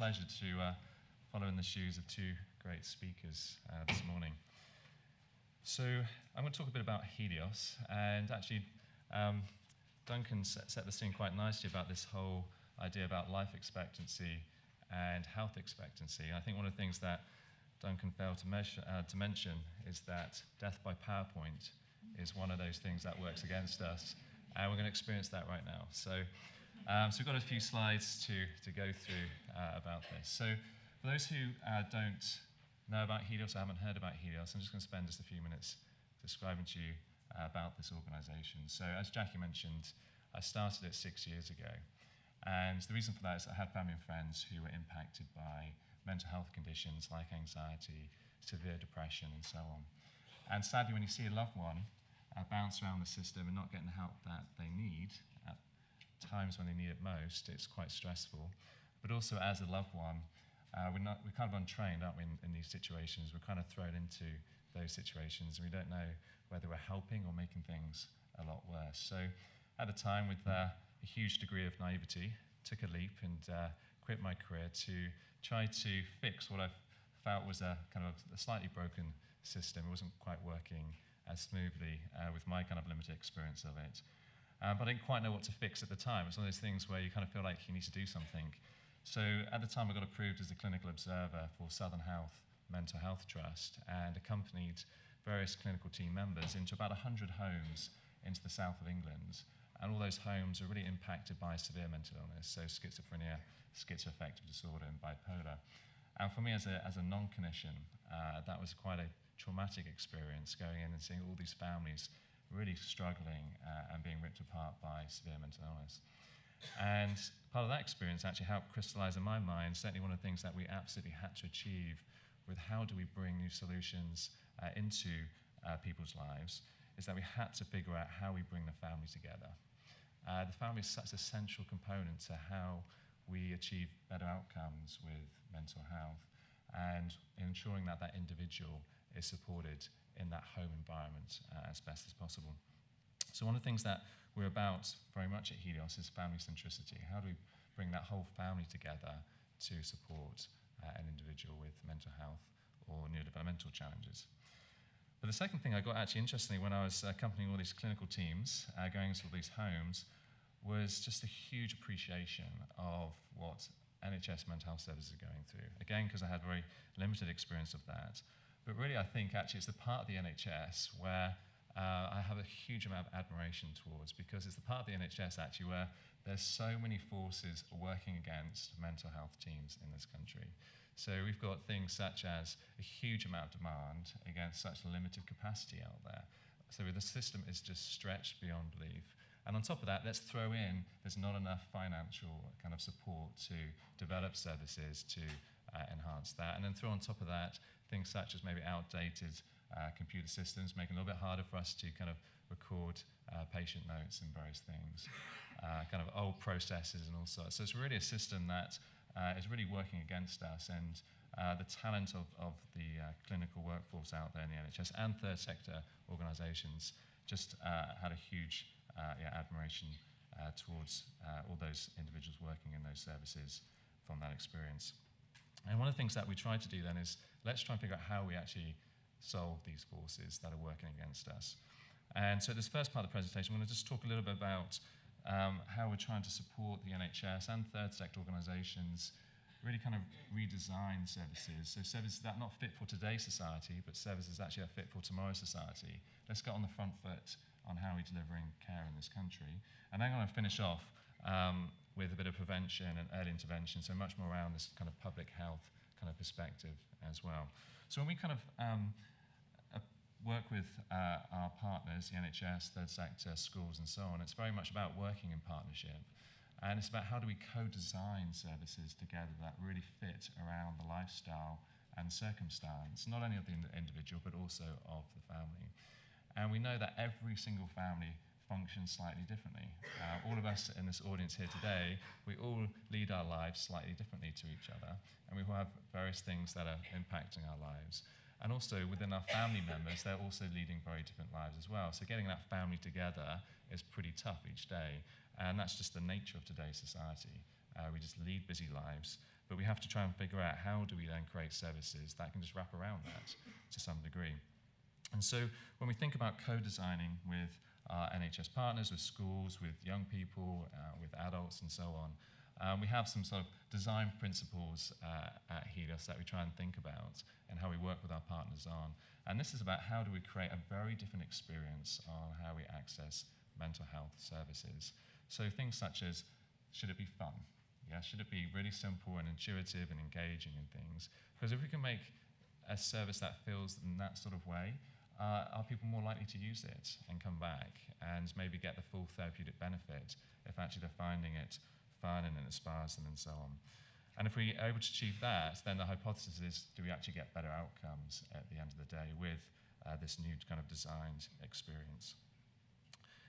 pleasure to follow in the shoes of two great speakers this morning. So I'm going to talk a bit about Healios, and actually Duncan set the scene quite nicely about this whole idea about life expectancy and health expectancy. And I think one of the things that Duncan failed to mention is that death by PowerPoint is one of those things that works against us, and we're going to experience that right now. So we've got a few slides to go through about this. So for those who don't know about Healios or haven't heard about Healios, I'm just going to spend just a few minutes describing to you about this organisation. So as Jackie mentioned, I started it 6 years ago. And the reason for that is I had family and friends who were impacted by mental health conditions like anxiety, severe depression, and so on. And sadly, when you see a loved one bounce around the system and not getting the help that they need at times when they need it most, it's quite stressful. But also, as a loved one, we're kind of untrained, aren't we, in these situations? We're kind of thrown into those situations, and we don't know whether we're helping or making things a lot worse. So at the time, with a huge degree of naivety, took a leap and quit my career to try to fix what I felt was a kind of a slightly broken system. It wasn't quite working as smoothly with my kind of limited experience of it. But I didn't quite know what to fix at the time. It's one of those things where you kind of feel like you need to do something. So at the time, I got approved as a clinical observer for Southern Health Mental Health Trust and accompanied various clinical team members into about 100 homes into the south of England. And all those homes are really impacted by severe mental illness, so schizophrenia, schizoaffective disorder, and bipolar. And for me as a non-clinician, that was quite a traumatic experience, going in and seeing all these families really struggling and being ripped apart by severe mental illness. And part of that experience actually helped crystallize in my mind certainly one of the things that we absolutely had to achieve with how do we bring new solutions into people's lives, is that we had to figure out how we bring the family together. The family is such a central component to how we achieve better outcomes with mental health and ensuring that that individual is supported in that home environment as best as possible. So one of the things that we're about very much at Healios is family centricity. How do we bring that whole family together to support an individual with mental health or neurodevelopmental challenges? But the second thing I got actually interestingly when I was accompanying all these clinical teams going into all these homes was just a huge appreciation of what NHS mental health services are going through. Again, because I had very limited experience of that. But really I think actually it's the part of the NHS where I have a huge amount of admiration towards, because it's the part of the NHS actually where there's so many forces working against mental health teams in this country. So we've got things such as a huge amount of demand against such limited capacity out there. So the system is just stretched beyond belief. And on top of that, let's throw in, there's not enough financial kind of support to develop services to enhance that. And then throw on top of that, things such as maybe outdated computer systems, making it a little bit harder for us to kind of record patient notes and various things, kind of old processes and all sorts. So it's really a system that is really working against us, and the talent of the clinical workforce out there in the NHS and third sector organisations just had a huge admiration towards all those individuals working in those services from that experience. And one of the things that we tried to do then is let's try and figure out how we actually solve these forces that are working against us. And so this first part of the presentation, I'm going to just talk a little bit about how we're trying to support the NHS and third sector organisations really kind of redesign services. So services that are not fit for today's society, but services actually are fit for tomorrow's society. Let's get on the front foot on how we're delivering care in this country. And then I'm going to finish off with a bit of prevention and early intervention, so much more around this kind of public health kind of perspective as well. So when we kind of work with our partners, the NHS, third sector, schools and so on, it's very much about working in partnership. And it's about how do we co-design services together that really fit around the lifestyle and circumstance, not only of the individual, but also of the family. And we know that every single family functions slightly differently. All of us in this audience here today, we all lead our lives slightly differently to each other, and we all have various things that are impacting our lives. And also within our family members, they're also leading very different lives as well. So getting that family together is pretty tough each day, and that's just the nature of today's society. We just lead busy lives. but we have to try and figure out how do we then create services that can just wrap around that to some degree. And so when we think about co-designing with our NHS partners, with schools, with young people, with adults and so on, we have some sort of design principles at Healios that we try and think about and how we work with our partners on. And this is about how do we create a very different experience on how we access mental health services. So things such as, should it be fun? Yeah, should it be really simple and intuitive and engaging and things? Because if we can make a service that feels in that sort of way, are people more likely to use it and come back and maybe get the full therapeutic benefit if actually they're finding it fun and it inspires them and so on. And if we are able to achieve that, then the hypothesis is, do we actually get better outcomes at the end of the day with this new kind of designed experience?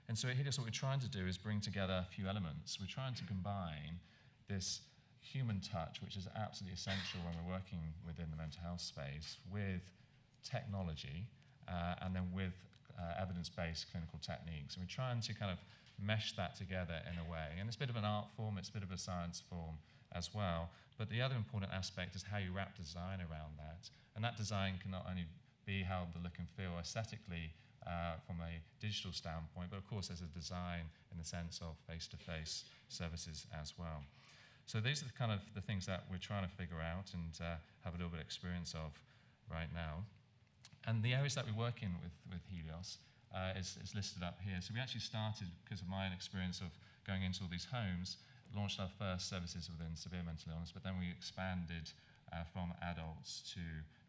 And so at Healios, what we're trying to do is bring together a few elements. We're trying to combine this human touch, which is absolutely essential when we're working within the mental health space, with technology, and then with evidence-based clinical techniques. And we're trying to kind of mesh that together in a way. And it's a bit of an art form, it's a bit of a science form as well. But the other important aspect is how you wrap design around that. And that design can not only be how the look and feel aesthetically from a digital standpoint, but of course there's a design in the sense of face-to-face services as well. So these are the kind of the things that we're trying to figure out and have a little bit of experience of right now. And the areas that we work in with Healios is listed up here. So we actually started, because of my own experience of going into all these homes, launched our first services within severe mental illness, but then we expanded from adults to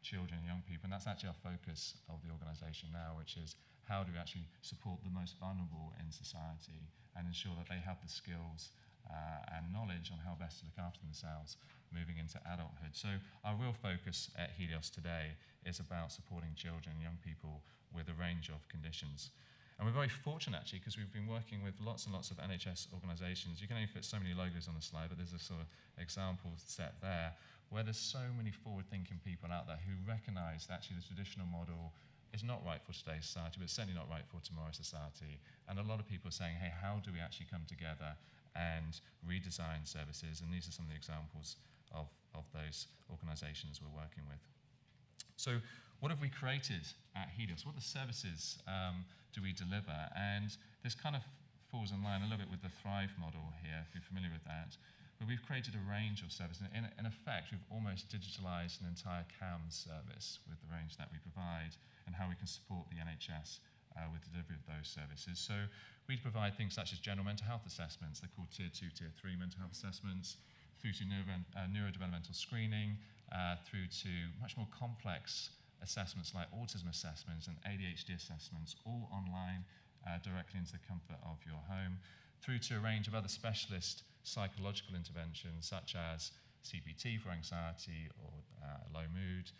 children and young people. And that's actually our focus of the organisation now, which is how do we actually support the most vulnerable in society and ensure that they have the skills and knowledge on how best to look after themselves moving into adulthood. So our real focus at Healios today is about supporting children and young people with a range of conditions. And we're very fortunate actually, because we've been working with lots and lots of NHS organisations. You can only fit so many logos on the slide, but there's a sort of example set there where there's so many forward-thinking people out there who recognise that actually the traditional model is not right for today's society, but certainly not right for tomorrow's society. And a lot of people are saying, hey, how do we actually come together and redesign services? And these are some of the examples of those organisations we're working with. So what have we created at Healios? What are the services do we deliver? And this kind of falls in line a little bit with the Thrive model here, if you're familiar with that. But we've created a range of services. In effect, we've almost digitalised an entire CAMS service with the range that we provide and how we can support the NHS with delivery of those services. So we provide things such as general mental health assessments. They're called Tier 2, Tier 3 mental health assessments, through to neurodevelopmental screening, through to much more complex assessments like autism assessments and ADHD assessments, all online directly into the comfort of your home, through to a range of other specialist psychological interventions such as CBT for anxiety or low mood,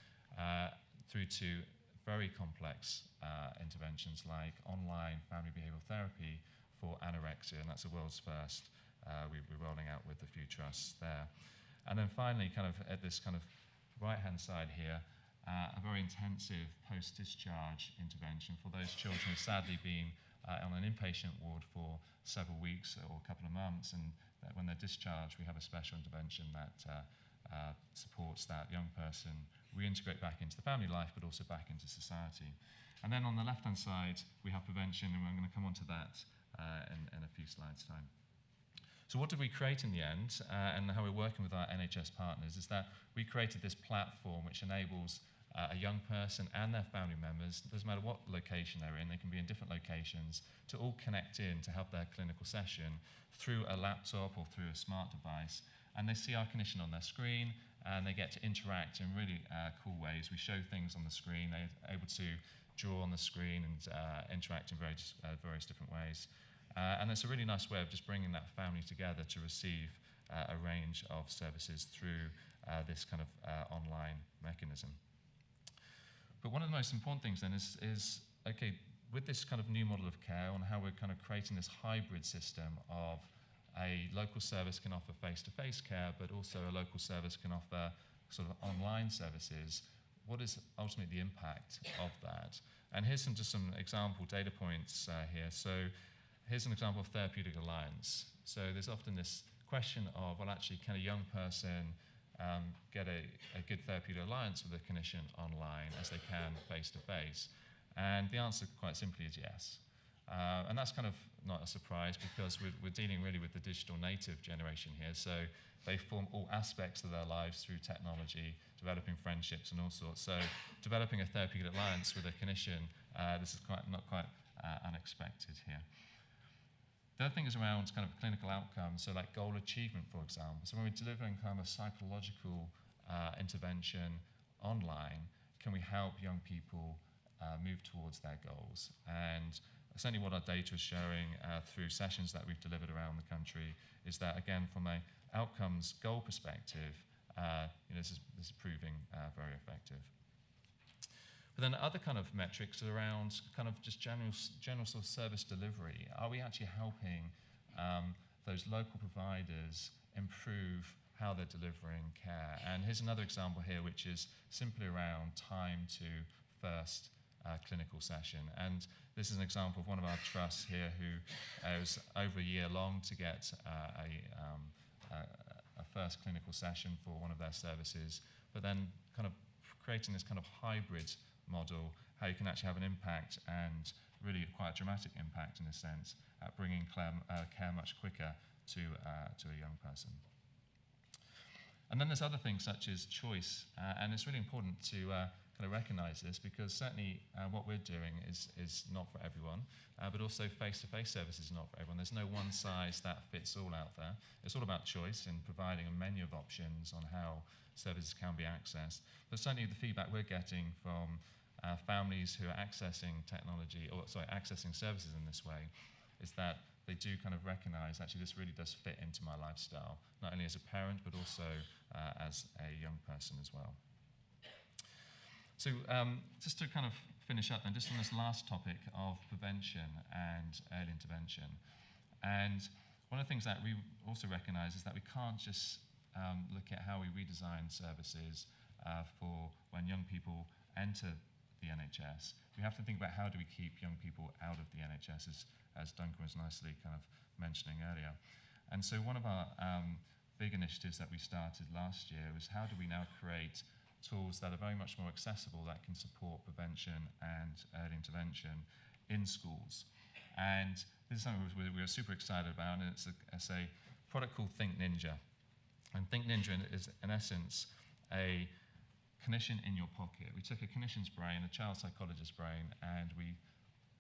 through to very complex interventions like online family behavioural therapy for anorexia, and that's the world's first. We're rolling out with a few trusts there. And then finally, kind of at this kind of right-hand side here, a very intensive post-discharge intervention for those children who've sadly been on an inpatient ward for several weeks or a couple of months, and that when they're discharged, we have a special intervention that supports that young person reintegrate back into the family life, but also back into society. And then on the left-hand side, we have prevention, and I'm going to come on to that in a few slides' time. So what did we create in the end, and how we're working with our NHS partners, is that we created this platform which enables a young person and their family members, doesn't matter what location they're in, they can be in different locations, to all connect in to have their clinical session through a laptop or through a smart device. And they see our clinician on their screen, and they get to interact in really cool ways. We show things on the screen, they're able to draw on the screen and interact in various different ways. And it's a really nice way of just bringing that family together to receive a range of services through this kind of online mechanism. But one of the most important things then is, okay, with this kind of new model of care and how we're kind of creating this hybrid system of a local service can offer face-to-face care, but also a local service can offer sort of online services, what is ultimately the impact of that? And here's just some example data points here. So here's an example of Therapeutic Alliance. So there's often this question of, well, actually, can a young person get a good therapeutic alliance with a clinician online as they can face-to-face? And the answer quite simply is yes. And that's kind of not a surprise because we're dealing really with the digital native generation here. So they form all aspects of their lives through technology, developing friendships and all sorts. So developing a therapeutic alliance with a clinician, this is not quite unexpected here. The other thing is around kind of clinical outcomes, so like goal achievement, for example. So when we're delivering kind of a psychological intervention online, can we help young people move towards their goals? And certainly what our data is showing through sessions that we've delivered around the country is that, again, from an outcomes goal perspective, this is proving very effective. But then other kind of metrics are around kind of just general sort of service delivery. Are we actually helping those local providers improve how they're delivering care? And here's another example here, which is simply around time to first clinical session. And this is an example of one of our trusts here who was over a year long to get a first clinical session for one of their services, but then kind of creating this kind of hybrid model, how you can actually have an impact and really quite a dramatic impact in a sense at bringing care much quicker to a young person. And then there's other things such as choice, and it's really important to kind of recognise this because certainly what we're doing is not for everyone, but also face-to-face services is not for everyone. There's no one size that fits all out there. It's all about choice and providing a menu of options on how services can be accessed. But certainly the feedback we're getting from families who are accessing accessing services in this way is that they do kind of recognise actually this really does fit into my lifestyle, not only as a parent but also as a young person as well. So just to kind of finish up then, just on this last topic of prevention and early intervention. And one of the things that we also recognise is that we can't just look at how we redesign services for when young people enter the NHS. We have to think about how do we keep young people out of the NHS, as Duncan was nicely kind of mentioning earlier. And so one of our big initiatives that we started last year was how do we now create tools that are very much more accessible that can support prevention and early intervention in schools. And this is something we were super excited about, and it's a product called Think Ninja. And Think Ninja is, in essence, a clinician in your pocket. We took a clinician's brain, a child psychologist's brain, and we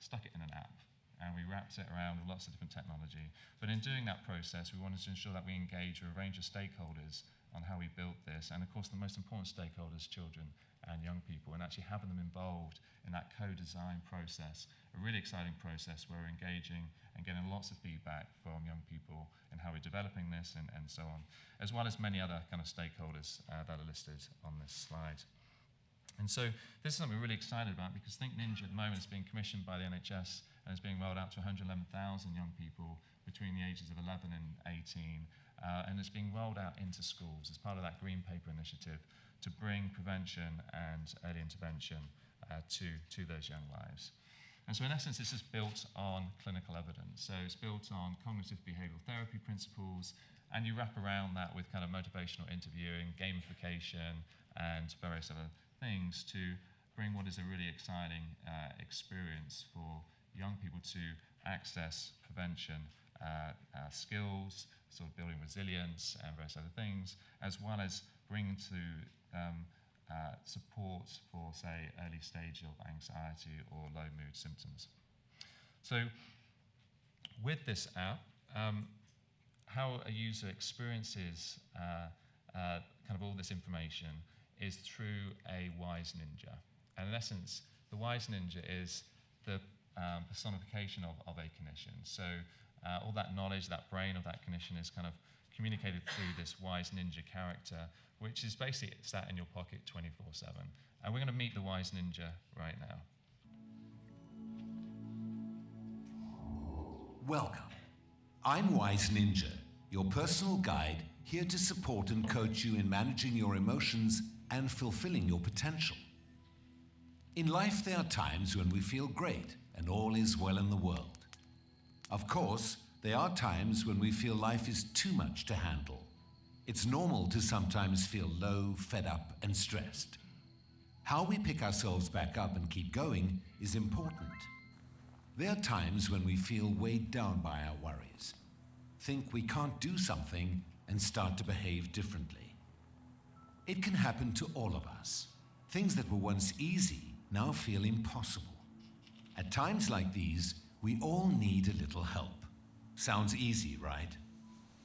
stuck it in an app. And we wrapped it around with lots of different technology. But in doing that process, we wanted to ensure that we engage with a range of stakeholders on how we built this. And of course, the most important stakeholders, children and young people, and actually having them involved in that co-design process, a really exciting process where we're engaging and getting lots of feedback from young people in how we're developing this and so on, as well as many other kind of stakeholders that are listed on this slide. And so this is something we're really excited about because Think Ninja at the moment is being commissioned by the NHS and is being rolled out to 111,000 young people between the ages of 11 and 18. And it's being rolled out into schools as part of that Green Paper initiative to bring prevention and early intervention to those young lives. And so in essence, this is built on clinical evidence. So it's built on cognitive behavioural therapy principles, and you wrap around that with kind of motivational interviewing, gamification, and various other things to bring what is a really exciting experience for young people to access prevention skills, sort of building resilience and various other things, as well as bringing to support for, say, early stage of anxiety or low mood symptoms. So with this app, how a user experiences kind of all this information is through a wise ninja. And in essence, the wise ninja is the personification of a clinician. So all that knowledge, that brain of that clinician is kind of communicated through this wise ninja character, which is basically sat in your pocket 24/7. And we're going to meet the wise ninja right now. Welcome. I'm Wise Ninja, your personal guide here to support and coach you in managing your emotions and fulfilling your potential. In life, there are times when we feel great and all is well in the world. Of course, there are times when we feel life is too much to handle. It's normal to sometimes feel low, fed up, and stressed. How we pick ourselves back up and keep going is important. There are times when we feel weighed down by our worries, think we can't do something, and start to behave differently. It can happen to all of us. Things that were once easy now feel impossible. At times like these, we all need a little help. Sounds easy, right?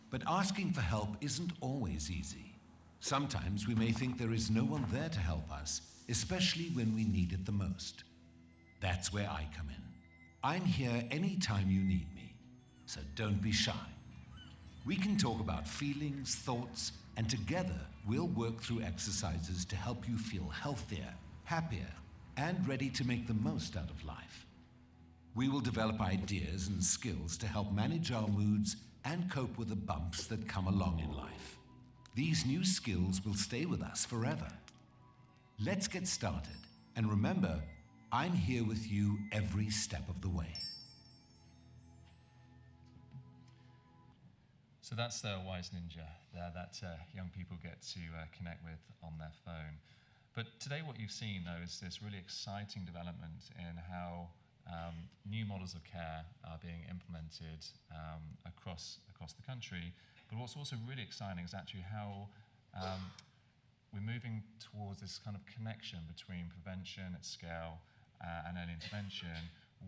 But asking for help isn't always easy. Sometimes we may think there is no one there to help us, especially when we need it the most. That's where I come in. I'm here anytime you need me, so don't be shy. We can talk about feelings, thoughts, and together we'll work through exercises to help you feel healthier, happier, and ready to make the most out of life. We will develop ideas and skills to help manage our moods and cope with the bumps that come along in life. These new skills will stay with us forever. Let's get started, and remember, I'm here with you every step of the way. So that's the Wise Ninja there that young people get to connect with on their phone. But today what you've seen, though, is this really exciting development in how new models of care are being implemented across the country. But what's also really exciting is actually how we're moving towards this kind of connection between prevention at scale and early intervention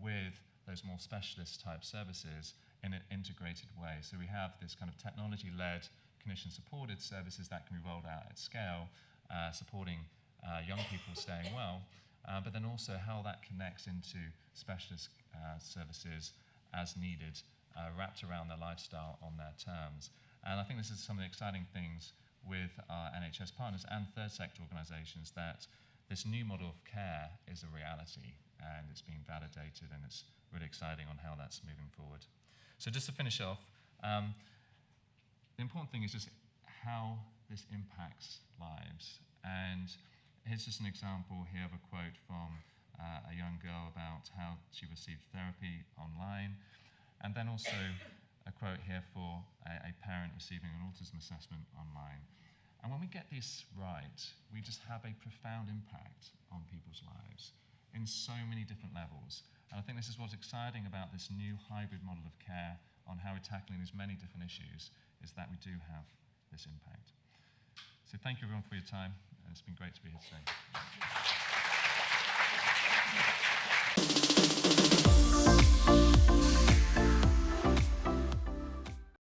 with those more specialist type services in an integrated way. So we have this kind of technology-led, clinician-supported services that can be rolled out at scale, supporting young people staying well, but then also how that connects into specialist services as needed, wrapped around their lifestyle on their terms. And I think this is some of the exciting things with our NHS partners and third sector organisations, that this new model of care is a reality and it's being validated, and it's really exciting on how that's moving forward. So just to finish off, the important thing is just how this impacts lives. And here's just an example here of a quote from a young girl about how she received therapy online. And then also a quote here for a parent receiving an autism assessment online. And when we get this right, we just have a profound impact on people's lives in so many different levels. And I think this is what's exciting about this new hybrid model of care on how we're tackling these many different issues, is that we do have this impact. So thank you everyone for your time, and it's been great to be here today.